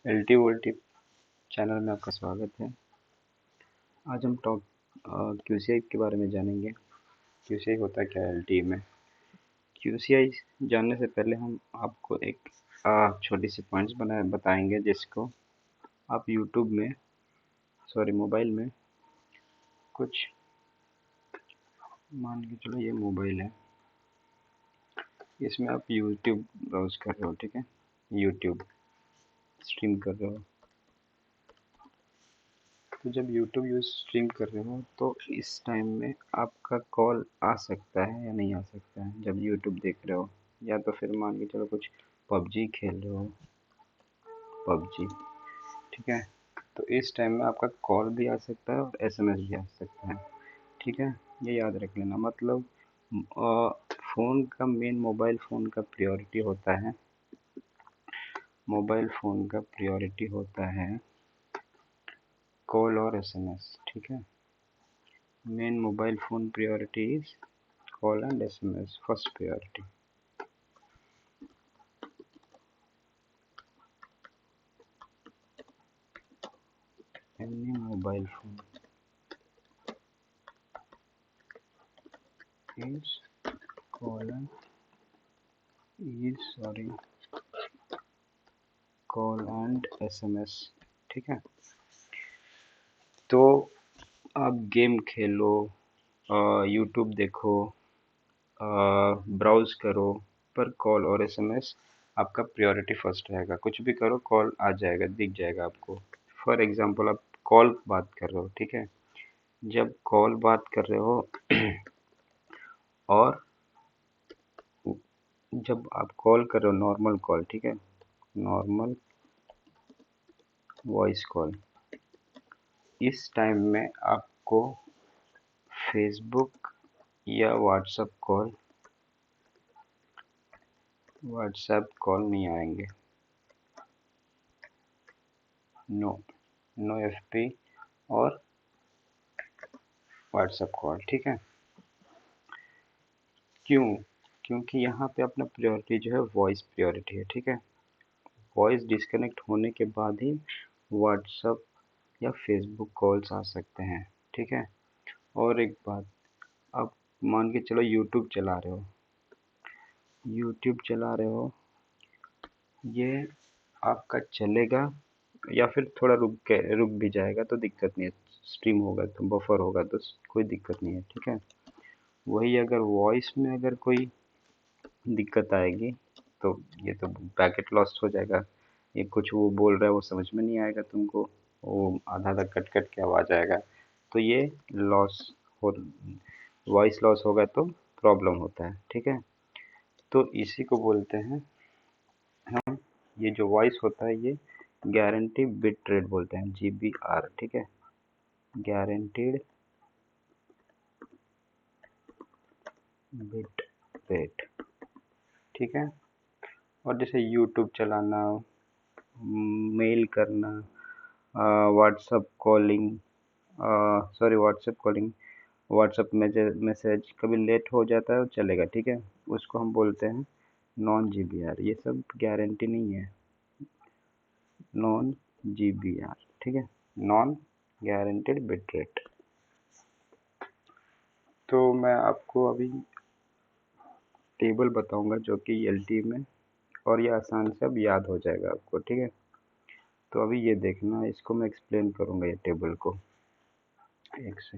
LT VoLTE channel में आपका स्वागत है। आज हम क्यूसीआई के बारे में जानेंगे। क्यूसीआई होता क्या है एलटी में। क्यूसीआई जानने से पहले हम आपको एक छोटी सी पॉइंट्स बताएंगे जिसको आप यूट्यूब में मोबाइल में कुछ मान के चलो, ये मोबाइल है, इसमें आप यूट्यूब ब्राउज कर रहे हो, ठीक है, यूट्यूब स्ट्रीम कर रहे हो। तो जब YouTube यूज स्ट्रीम कर रहे हो तो इस टाइम में आपका कॉल आ सकता है या नहीं आ सकता है। जब YouTube देख रहे हो या तो फिर मान के चलो कुछ पबजी खेल रहे हो, पबजी, ठीक है, तो इस टाइम में आपका कॉल भी आ सकता है और एसएमएस भी आ सकता है, ठीक है। ये याद रख लेना। मतलब फ़ोन का मेन मोबाइल फ़ोन का प्रायोरिटी होता है, मोबाइल फ़ोन का प्रायोरिटी होता है कॉल और एसएमएस, ठीक है। Main mobile phone priority is call and SMS first priority. Any mobile phone is call and SMS, ठीक है। तो आप गेम खेलो, यूट्यूब देखो, ब्राउज करो, पर कॉल और एसएमएस आपका प्रायोरिटी फर्स्ट रहेगा। कुछ भी करो कॉल आ जाएगा, दिख जाएगा आपको। फॉर एग्जांपल आप कॉल बात कर रहे हो, ठीक है, जब कॉल बात कर रहे हो और जब आप कॉल कर रहे हो नॉर्मल कॉल, ठीक है, नॉर्मल वॉइस कॉल, इस टाइम में आपको फेसबुक या व्हाट्सएप कॉल नहीं आएंगे। नो नो एफपी और व्हाट्सएप कॉल, ठीक है। क्यों? क्योंकि यहाँ पे अपना प्रायोरिटी जो है वॉइस प्रायोरिटी है, ठीक है। वॉइस डिस्कनेक्ट होने के बाद ही व्हाट्सएप या फेसबुक कॉल्स आ सकते हैं, ठीक है। और एक बात, आप मान के चलो यूट्यूब चला रहे हो, ये आपका चलेगा या फिर थोड़ा रुक भी जाएगा तो दिक्कत नहीं है। स्ट्रीम होगा तो बफर होगा तो कोई दिक्कत नहीं है, ठीक है। वही अगर वॉइस में अगर कोई दिक्कत आएगी तो ये तो पैकेट लॉस हो जाएगा। ये कुछ वो बोल रहा है वो समझ में नहीं आएगा तुमको, वो आधा आधा कट कट के आवाज आएगा, तो ये लॉस हो, वॉइस लॉस होगा तो प्रॉब्लम होता है, ठीक है। तो इसी को बोलते हैं हम, ये जो वॉइस होता है ये गारंटी बिट रेट बोलते हैं, GBR, ठीक है, गारंटीड बिट रेट, ठीक है। और जैसे यूट्यूब चलाना, मेल करना, व्हाट्सएप कॉलिंग, व्हाट्सएप मैसेज कभी लेट हो जाता है तो चलेगा, ठीक है, उसको हम बोलते हैं नॉन GBR। ये सब गारंटी नहीं है, नॉन GBR, ठीक है, नॉन गारंटेड बिट रेट। तो मैं आपको अभी टेबल बताऊंगा जो कि एलटी में, और ये आसान से अब याद हो जाएगा आपको, ठीक है। तो अभी ये देखना, इसको मैं एक्सप्लेन करूंगा ये टेबल को एक से।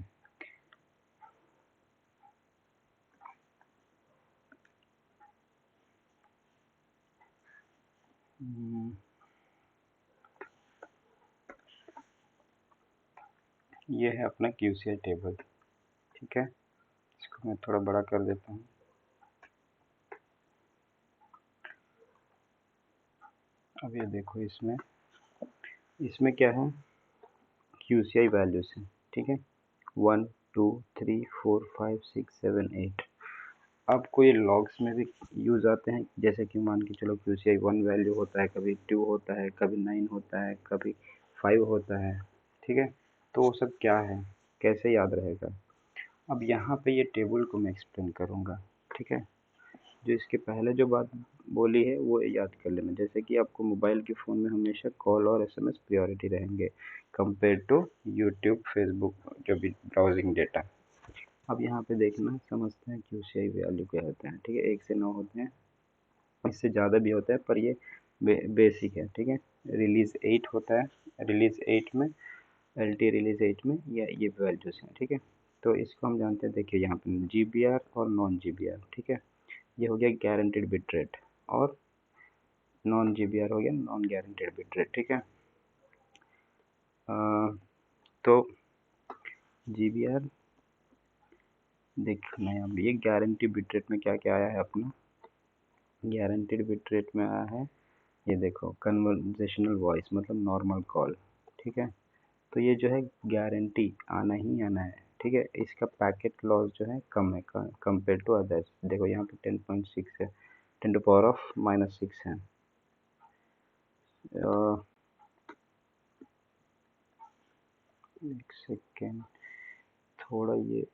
ये है अपना क्यूसीआई टेबल, ठीक है। इसको मैं थोड़ा बड़ा कर देता हूँ। अब ये देखो, इसमें इसमें क्या है, क्यूसीआई वैल्यूज है, ठीक है, 1 2 3 4 5 6 7 8। आपको ये लॉग्स में भी यूज आते हैं, जैसे कि मान के चलो क्यूसीआई 1 वैल्यू होता है, कभी 2 होता है, कभी 9 होता है, कभी 5 होता है, ठीक है। तो वो सब क्या है, कैसे याद रहेगा। अब यहाँ पे ये टेबल को मैं एक्सप्लेन करूँगा, ठीक है। जो इसके पहले जो बात बोली है वो याद कर लेना, जैसे कि आपको मोबाइल के फ़ोन में हमेशा कॉल और एसएमएस प्रायोरिटी रहेंगे कंपेयर टू यूट्यूब, फेसबुक, जो भी ब्राउजिंग डेटा। अब यहाँ पे देखना, समझते हैं QCI वैल्यू क्या होता है। ठीक है, 1 से 9 होते हैं, इससे ज़्यादा भी होता है, पर ये बेसिक है। ठीक है, रिलीज 8 होता है, रिलीज 8 में LT रिलीज 8 में ये वैल्यूज हैं। ठीक है, तो इसको हम जानते हैं, देखिए यहाँ पे GBR और नॉन GBR। ठीक है, ये हो गया गारंटेड बिट रेट, और नॉन GBR हो गया नॉन गारंटेड बिट रेट। ठीक है, तो GBR देखना है। अब ये गारंटी बिट रेट में क्या क्या आया है अपना, गारंटेड बिट रेट में आया है, ये देखो, कन्वर्जेशनल वॉइस मतलब नॉर्मल कॉल। ठीक है, तो ये जो है गारंटी आना ही आना है। ठीक है, इसका पैकेट लॉस जो है कम है कंपेयर टू अदर्स। देखो यहाँ पे 10.6 है, 10⁻⁻6 है। एक सेकेंड, थोड़ा ये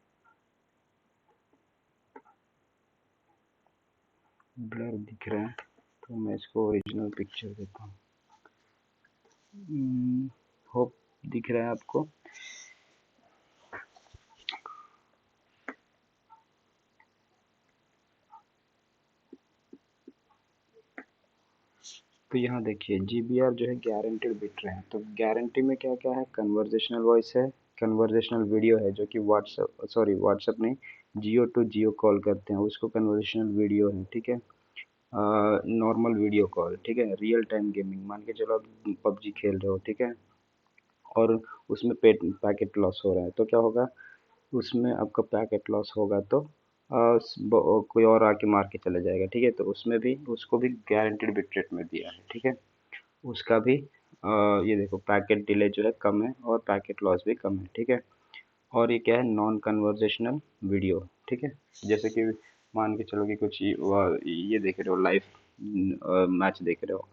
ब्लर दिख रहा है, तो मैं इसको ओरिजिनल पिक्चर देता हूँ। होप दिख रहा है आपको। तो यहाँ देखिए GBR जो है गारंटेड बिट रहे हैं, तो गारंटी में क्या क्या है, कन्वर्जेशनल वॉइस है, कन्वर्जेशनल वीडियो है, जो कि व्हाट्सएप नहीं, जियो टू जियो कॉल करते हैं उसको कन्वर्जेशनल वीडियो है। ठीक है, नॉर्मल वीडियो कॉल। ठीक है, रियल टाइम गेमिंग, मान के चलो आप PUBG खेल रहे हो, ठीक है, और उसमें पैकेट लॉस हो रहा है, तो क्या होगा, उसमें आपका पैकेट लॉस होगा तो कोई और आके मार के चला जाएगा। ठीक है, तो उसमें भी उसको भी गारंटेड बिट रेट में दिया है। ठीक है, उसका भी ये देखो पैकेट डिले जो है कम है, और पैकेट लॉस भी कम है। ठीक है, और ये क्या है, नॉन कन्वर्जेशनल वीडियो। ठीक है, जैसे कि मान के चलो कि कुछ ये देख रहे हो, लाइव मैच देख रहे हो,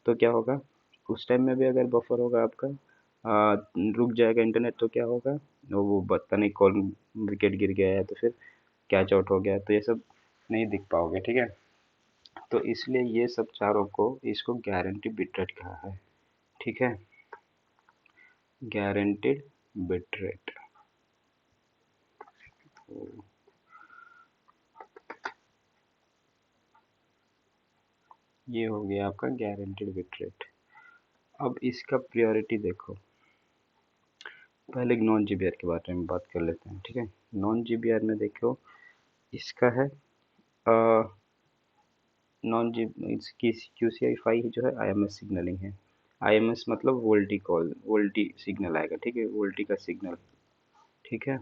तो क्या होगा, उस टाइम में भी अगर बफर होगा आपका, रुक जाएगा इंटरनेट, तो क्या होगा, वो पता नहीं कौन विकेट गिर गया है, तो फिर कैच आउट हो गया है, तो ये सब नहीं दिख पाओगे। ठीक है, तो इसलिए ये सब चारों को इसको गारंटी बिट रेट कहा है। ठीक है, गारंटीड बिट रेट। ये हो गया आपका गारंटीड बिट रेट। अब इसका प्रायोरिटी देखो, पहले नॉन GBR के बारे में बात कर लेते हैं। ठीक है, नॉन GBR में देखो, इसका है नॉन जी इसकी QCI 5 जो है IMS सिग्नलिंग है। IMS मतलब वोल्टी कॉल, वोल्टी सिग्नल आएगा। ठीक है, वोल्टी का सिग्नल। ठीक है,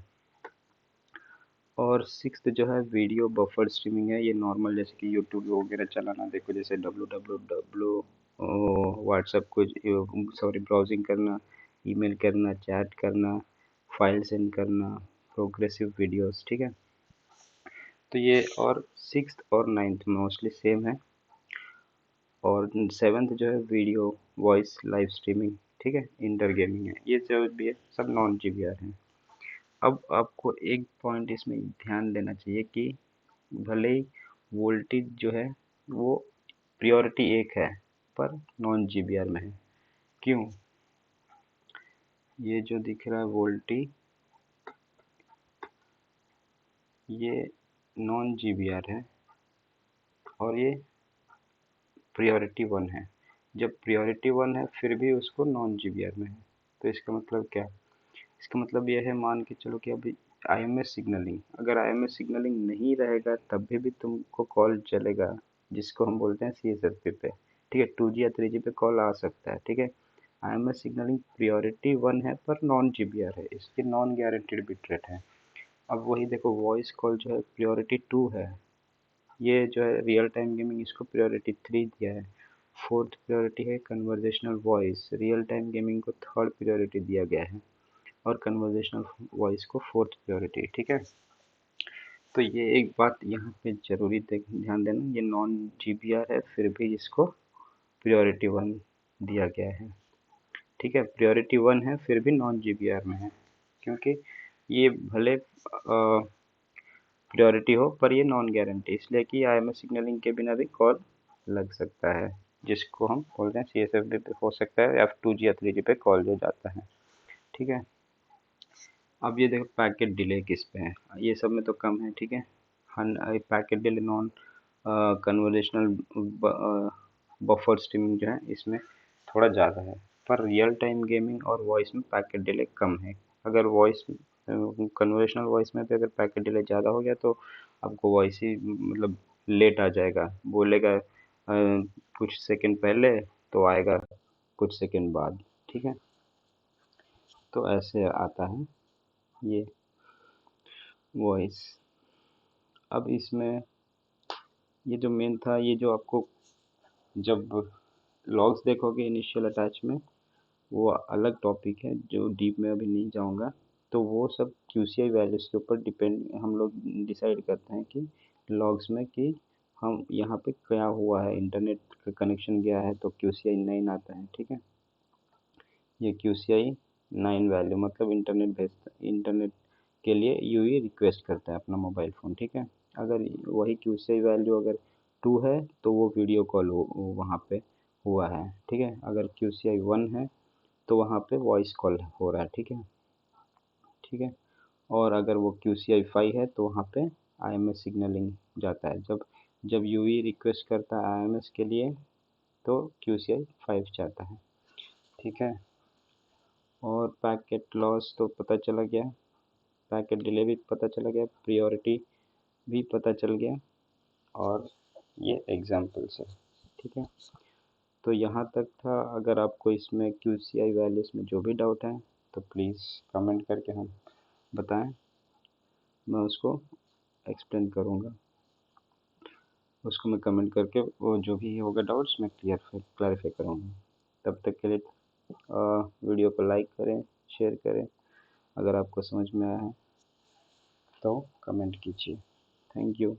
और सिक्स्थ जो है वीडियो बफर स्ट्रीमिंग है। ये नॉर्मल जैसे कि यूट्यूब वगैरह चलाना, देखो जैसे www व्हाट्सएप को, सॉरी, ब्राउजिंग करना, ईमेल करना, चैट करना, फाइल सेंड करना, प्रोग्रेसिव वीडियोस। ठीक है, तो ये, और सिक्स्थ और नाइन्थ मोस्टली सेम है, और सेवन्थ जो है वीडियो वॉइस लाइव स्ट्रीमिंग। ठीक है, इंटर गेमिंग है। ये जो भी है सब नॉन GBR है। अब आपको एक पॉइंट इसमें ध्यान देना चाहिए कि भले ही वोल्टेज जो है वो प्रायोरिटी 1 है, पर नॉन GBR में है। क्यों, ये जो दिख रहा है वोल्टी, ये नॉन GBR है, और ये प्रायोरिटी 1 है। जब प्रायोरिटी 1 है फिर भी उसको नॉन GBR में है, तो इसका मतलब क्या, इसका मतलब यह है, मान के चलो कि अभी IMS सिग्नलिंग, अगर IMS सिग्नलिंग नहीं रहेगा तब भी तुमको कॉल चलेगा, जिसको हम बोलते हैं CSFP पे। ठीक है, 2G या 3G पे कॉल आ सकता है। ठीक है, IMS सिग्नलिंग प्रायोरिटी 1 है पर नॉन GBR है, इसकी नॉन गारंटीड बिट रेट है। अब वही देखो, वॉइस कॉल जो है प्रायोरिटी 2 है, ये जो है रियल टाइम गेमिंग, इसको प्रायोरिटी 3 दिया है। फोर्थ प्रायोरिटी है conversational voice, real time gaming को थर्ड प्रायोरिटी दिया गया है, और कन्वर्जेशनल वॉइस को फोर्थ प्रायोरिटी। ठीक है, तो ये एक बात यहाँ पे जरूरी ध्यान देना, ये नॉन GBR है फिर भी इसको प्रायोरिटी 1 दिया गया है। ठीक है, प्रायोरिटी 1 है फिर भी नॉन GBR में है, क्योंकि ये भले प्रायोरिटी हो, पर ये नॉन गारंटी, इसलिए कि आईएमएस सिग्नलिंग के बिना भी कॉल लग सकता है, जिसको हम बोलते हैं सीएसएफडी पे हो सकता है या 2G या 3G पे कॉल जो जाता है। ठीक है। अब ये देखो पैकेट डिले किस पे है, ये सब में तो कम है। ठीक है। Packet delay non conversational buffer streaming जो है इसमें थोड़ा ज़्यादा है, पर रियल टाइम गेमिंग और वॉइस में पैकेट डिले कम है। अगर वॉइस कन्वर्सेशनल वॉइस में भी अगर पैकेट डिले ज़्यादा हो गया तो आपको वॉइस ही मतलब लेट आ जाएगा, बोलेगा कुछ सेकंड पहले तो आएगा कुछ सेकंड बाद। ठीक है। तो ऐसे आता है ये वॉइस। अब इसमें ये जो मेन था, ये जो आपको जब लॉग्स देखोगे इनिशियल अटैच में, वो अलग टॉपिक है जो डीप में अभी नहीं जाऊंगा। तो वो सब क्यूसीआई वैल्यूज के ऊपर डिपेंड हम लोग डिसाइड करते हैं कि लॉग्स में कि हम यहाँ पे क्या हुआ है, इंटरनेट का कनेक्शन गया है तो क्यूसीआई 9 आता है। ठीक है। ये क्यूसीआई 9 वैल्यू मतलब इंटरनेट भेजता है, इंटरनेट के लिए यूई रिक्वेस्ट करता है अपना मोबाइल फ़ोन। ठीक है। अगर वही क्यूसीआई वैल्यू अगर 2 है तो वो वीडियो कॉल वहाँ पे हुआ है। ठीक है। अगर क्यूसीआई 1 है तो वहाँ पे वॉइस कॉल हो रहा है। ठीक है। ठीक है। और अगर वो क्यूसीआई 5 है तो वहाँ पे आईएमएस सिग्नलिंग जाता है। जब जब यूई रिक्वेस्ट करता है आईएमएस के लिए तो क्यूसीआई 5 जाता है। ठीक है। और पैकेट लॉस तो पता चला गया, पैकेट डिले भी पता चला गया, प्रायोरिटी भी पता चल गया, और ये एग्जाम्पल्स है। ठीक है। तो यहाँ तक था। अगर आपको इसमें क्यूसीआई वैल्यूज़ में जो भी डाउट है तो प्लीज़ कमेंट करके हम बताएं, मैं उसको एक्सप्लेन करूँगा। उसको मैं कमेंट करके वो जो भी होगा डाउट्स मैं क्लैरिफाई करूँगा। तब तक के लिए वीडियो को लाइक करें, शेयर करें। अगर आपको समझ में आया है तो कमेंट कीजिए। Thank you.